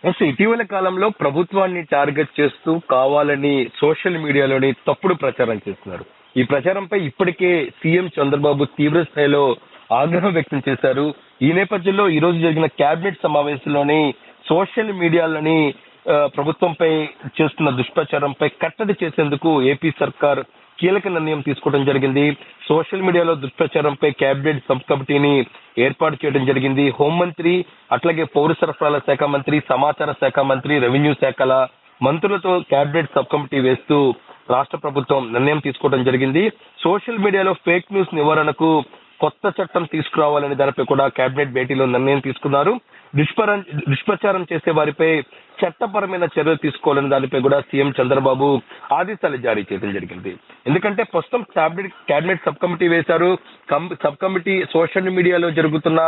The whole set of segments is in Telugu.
ఎస్, ఇటీవల కాలంలో ప్రభుత్వాన్ని టార్గెట్ చేస్తూ కావాలని సోషల్ మీడియాలోని తప్పుడు ప్రచారం చేస్తున్నారు. ఈ ప్రచారంపై ఇప్పటికే సీఎం చంద్రబాబు తీవ్ర స్థాయిలో ఆగ్రహం వ్యక్తం చేశారు. ఈ నేపథ్యంలో ఈ రోజు జరిగిన కేబినెట్ సమావేశంలోని సోషల్ మీడియాలోని ప్రభుత్వంపై చేస్తున్న దుష్ప్రచారంపై కట్టడి చేసేందుకు ఏపీ సర్కార్ కీలక నిర్ణయం తీసుకోవడం జరిగింది. సోషల్ మీడియాలో దుష్ప్రచారంపై కేబినెట్ సబ్ కమిటీని ఏర్పాటు చేయడం జరిగింది. హోంమంత్రి, అట్లాగే పౌర సరఫరాల శాఖ మంత్రి, సమాచార శాఖ మంత్రి, రెవెన్యూ శాఖల మంత్రులతో కేబినెట్ సబ్ కమిటీ వేస్తూ రాష్ట్ర ప్రభుత్వం నిర్ణయం తీసుకోవడం జరిగింది. సోషల్ మీడియాలో ఫేక్ న్యూస్ నివారణకు కొత్త చట్టం తీసుకురావాలనే దానిపై కూడా కేబినెట్ భేటీలో నిర్ణయం తీసుకున్నారు. దుష్ప్రచారం చేసే వారిపై చట్టపరమైన చర్యలు తీసుకోవాలని దానిపై కూడా సీఎం చంద్రబాబు ఆదేశాలు జారీ చేయడం జరిగింది. ఎందుకంటే ప్రస్తుతం కేబినెట్ సబ్ కమిటీ వేశారు. సబ్ కమిటీ సోషల్ మీడియాలో జరుగుతున్న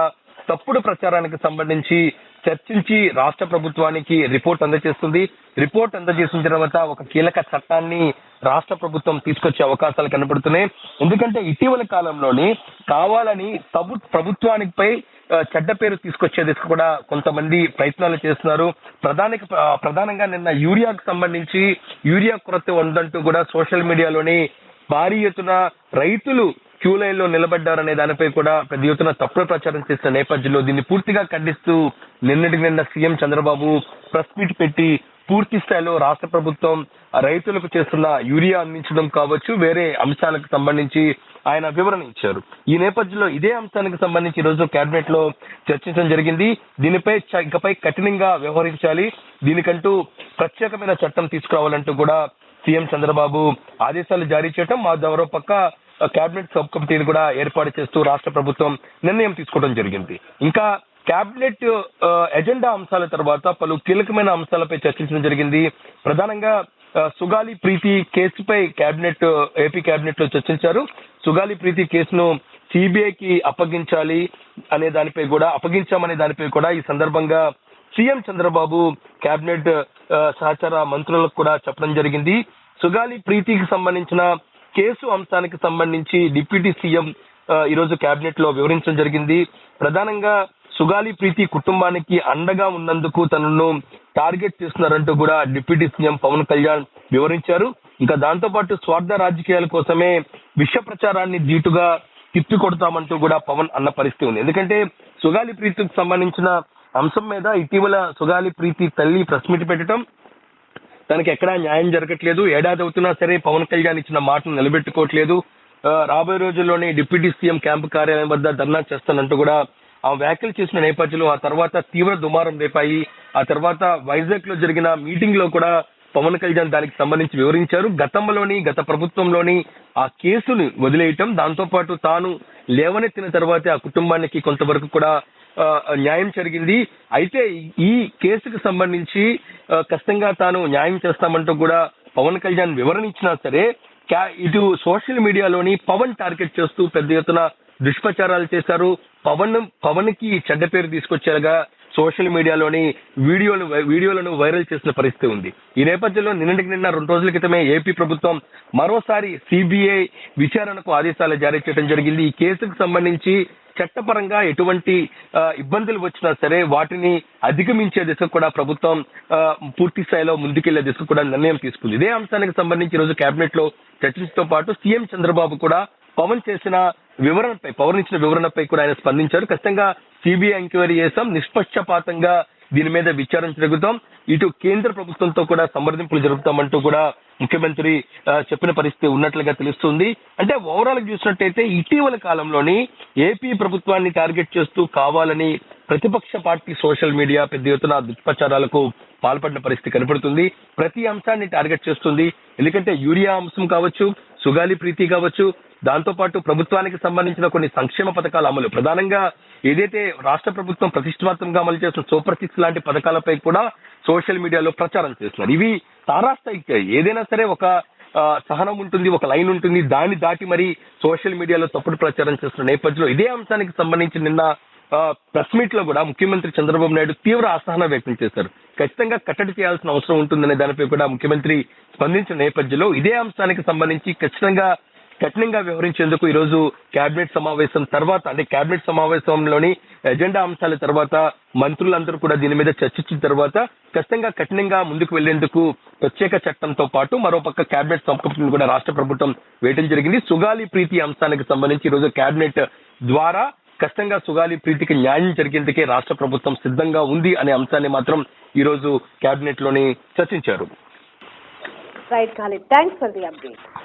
తప్పుడు ప్రచారానికి సంబంధించి చర్చించి రాష్ట్ర ప్రభుత్వానికి రిపోర్ట్ అందజేస్తుంది. రిపోర్ట్ అందజేసిన తర్వాత ఒక కీలక చట్టాన్ని రాష్ట్ర ప్రభుత్వం తీసుకొచ్చే అవకాశాలు కనబడుతున్నాయి. ఎందుకంటే ఇటీవల కాలంలోని కావాలని ప్రభుత్వానిపై చెడ్డ పేరు తీసుకొచ్చే దిశగా కూడా కొంతమంది ప్రయత్నాలు చేస్తున్నారు. ప్రధానంగా నిన్న యూరియాకు సంబంధించి యూరియా కొరత ఉందంటూ కూడా సోషల్ మీడియాలోని భారీ ఎత్తున రైతులు క్యూ లైన్ లో నిలబడ్డారనే దానిపై కూడా పెద్ద ఎత్తున తప్పుడు ప్రచారం చేసిన నేపథ్యంలో దీన్ని పూర్తిగా ఖండిస్తూ నిన్నటికి నిన్న సీఎం చంద్రబాబు ప్రెస్ మీట్ పెట్టి పూర్తి స్థాయిలో రాష్ట్ర ప్రభుత్వం రైతులకు చేస్తున్న యూరియా అందించడం కావచ్చు, వేరే అంశాలకు సంబంధించి ఆయన వివరణ ఇచ్చారు. ఈ నేపథ్యంలో ఇదే అంశానికి సంబంధించి ఈ రోజు కేబినెట్ లో చర్చించడం జరిగింది. దీనిపై ఇకపై కఠినంగా వ్యవహరించాలి, దీనికంటూ ప్రత్యేకమైన చట్టం తీసుకురావాలంటూ కూడా సీఎం చంద్రబాబు ఆదేశాలు జారీ చేయడం, మా మరో పక్క కేబినెట్ సబ్ కమిటీని కూడా ఏర్పాటు చేస్తూ రాష్ట్ర ప్రభుత్వం నిర్ణయం తీసుకోవడం జరిగింది. ఇంకా కేబినెట్ ఎజెండా అంశాల తర్వాత పలు కీలకమైన అంశాలపై చర్చించడం జరిగింది. ప్రధానంగా సుగాలి ప్రీతి కేసుపై ఏపీ కేబినెట్ లో చర్చించారు. సుగాలి ప్రీతి కేసును సిబిఐకి అప్పగించామనే దానిపై కూడా ఈ సందర్భంగా సీఎం చంద్రబాబు కేబినెట్ సహచార మంత్రులకు కూడా చెప్పడం జరిగింది. సుగాలి ప్రీతికి సంబంధించిన కేసు అంశానికి సంబంధించి డిప్యూటీ సీఎం ఈరోజు కేబినెట్ లో వివరించడం జరిగింది. ప్రధానంగా సుగాలి ప్రీతి కుటుంబానికి అండగా ఉన్నందుకు తనను టార్గెట్ చేస్తున్నారంటూ కూడా డిప్యూటీ సీఎం పవన్ కళ్యాణ్ వివరించారు. ఇంకా దాంతో పాటు స్వార్థ రాజకీయాల కోసమే విష ప్రచారాన్ని ధీటుగా తిప్పికొడతామంటూ కూడా పవన్ అన్న పరిస్థితి ఉంది. ఎందుకంటే సుగాలి ప్రీతికి సంబంధించిన అంశం మీద ఇటీవల సుగాలి ప్రీతి తల్లి ప్రెస్ మీట్ పెట్టడం, తనకి ఎక్కడా న్యాయం జరగట్లేదు, ఏడాది అవుతున్నా సరే పవన్ కళ్యాణ్ ఇచ్చిన మాటను నిలబెట్టుకోవట్లేదు, రాబోయే రోజుల్లోనే డిప్యూటీ సీఎం క్యాంపు కార్యాలయం వద్ద ధర్నా చేస్తానంటూ కూడా ఆ వ్యాఖ్యలు చేసిన నేపథ్యంలో ఆ తర్వాత తీవ్ర దుమారం రేపాయి. ఆ తర్వాత వైజాగ్ లో జరిగిన మీటింగ్ లో కూడా పవన్ కళ్యాణ్ దానికి సంబంధించి వివరించారు. గత ప్రభుత్వంలోని ఆ కేసును వదిలేయటం, దాంతో పాటు తాను లేవనెత్తిన తర్వాతే ఆ కుటుంబానికి కొంతవరకు కూడా న్యాయం జరిగింది. అయితే ఈ కేసుకు సంబంధించి ఖచ్చితంగా తాను న్యాయం చేస్తామంటూ కూడా పవన్ కళ్యాణ్ వివరణ ఇచ్చినా సరే ఇటు సోషల్ మీడియాలోని పవన్ టార్గెట్ చేస్తూ పెద్ద ఎత్తున దుష్ప్రచారాలు చేశారు. పవన్ కి చెడ్డ పేరు తీసుకొచ్చేలాగా సోషల్ మీడియాలోని వీడియోలను వైరల్ చేసిన పరిస్థితి ఉంది. ఈ నేపథ్యంలో నిన్నటికి నిన్న 2 రోజుల క్రితమే ఏపీ ప్రభుత్వం మరోసారి సిబిఐ విచారణకు ఆదేశాలు జారీ చేయడం జరిగింది. ఈ కేసుకు సంబంధించి చట్టపరంగా ఎటువంటి ఇబ్బందులు వచ్చినా సరే వాటిని అధిగమించే దిశకు కూడా ప్రభుత్వం పూర్తి స్థాయిలో ముందుకెళ్లే దిశకు కూడా నిర్ణయం తీసుకుంది. ఇదే అంశానికి సంబంధించి ఈ రోజు కేబినెట్ లో చర్చించడంతో పాటు సీఎం చంద్రబాబు కూడా పవన్ ఇచ్చిన వివరణపై కూడా ఆయన స్పందించారు. ఖచ్చితంగా సిబిఐ ఎంక్వైరీ చేస్తాం, నిష్పక్షపాతంగా దీని మీద విచారణ జరుగుతాం, ఇటు కేంద్ర ప్రభుత్వంతో కూడా సంప్రదింపులు జరుపుతామంటూ కూడా ముఖ్యమంత్రి చెప్పిన పరిస్థితి ఉన్నట్లుగా తెలుస్తుంది. అంటే ఓవరాల్ గా చూసినట్టయితే ఇటీవల కాలంలోని ఏపీ ప్రభుత్వాన్ని టార్గెట్ చేస్తూ కావాలని ప్రతిపక్ష పార్టీ సోషల్ మీడియా పెద్ద ఎత్తున దుష్ప్రచారాలకు పాల్పడిన పరిస్థితి కనపడుతుంది. ప్రతి అంశాన్ని టార్గెట్ చేస్తుంది. ఎందుకంటే యూరియా అంశం కావచ్చు, సుగాలి ప్రీతి కావచ్చు, దాంతో పాటు ప్రభుత్వానికి సంబంధించిన కొన్ని సంక్షేమ పథకాల అమలు, ప్రధానంగా ఏదైతే రాష్ట్ర ప్రభుత్వం ప్రతిష్టాత్మకంగా అమలు చేసిన సూపర్ సిక్స్ లాంటి పథకాలపై కూడా సోషల్ మీడియాలో ప్రచారం చేస్తున్నారు. ఇవి తారాస్థాయికి ఏదైనా సరే ఒక సహనం ఉంటుంది, ఒక లైన్ ఉంటుంది, దాన్ని దాటి మరి సోషల్ మీడియాలో తప్పుడు ప్రచారం చేస్తున్న నేపథ్యంలో ఇదే అంశానికి సంబంధించి నిన్న ప్రెస్ మీట్ లో కూడా ముఖ్యమంత్రి చంద్రబాబు నాయుడు తీవ్ర అసహనం వ్యక్తం చేశారు. ఖచ్చితంగా కట్టడి చేయాల్సిన అవసరం ఉంటుందనే దానిపై కూడా ముఖ్యమంత్రి స్పందించిన నేపథ్యంలో ఇదే అంశానికి సంబంధించి ఖచ్చితంగా కఠినంగా వ్యవహరించేందుకు ఈ రోజు కేబినెట్ సమావేశం తర్వాత, అంటే కేబినెట్ సమావేశంలోని ఎజెండా అంశాల తర్వాత మంత్రులందరూ కూడా దీని మీద చర్చించిన తర్వాత ఖచ్చితంగా కఠినంగా ముందుకు వెళ్లేందుకు ప్రత్యేక చట్టంతో పాటు మరోపక్క కేబినెట్ సబ్ కమిటీని కూడా రాష్ట్ర ప్రభుత్వం వేయడం జరిగింది. సుగాలి ప్రీతి అంశానికి సంబంధించి ఈ రోజు కేబినెట్ ద్వారా ఖచ్చితంగా సుగాలి ప్రీతికి న్యాయం జరిగేందుకే రాష్ట్ర ప్రభుత్వం సిద్ధంగా ఉంది అనే అంశాన్ని మాత్రం ఈ రోజు కేబినెట్ లోని చర్చించారు. రైట్ ఖాళీ, థ్యాంక్స్ ఫర్ ది అప్డేట్.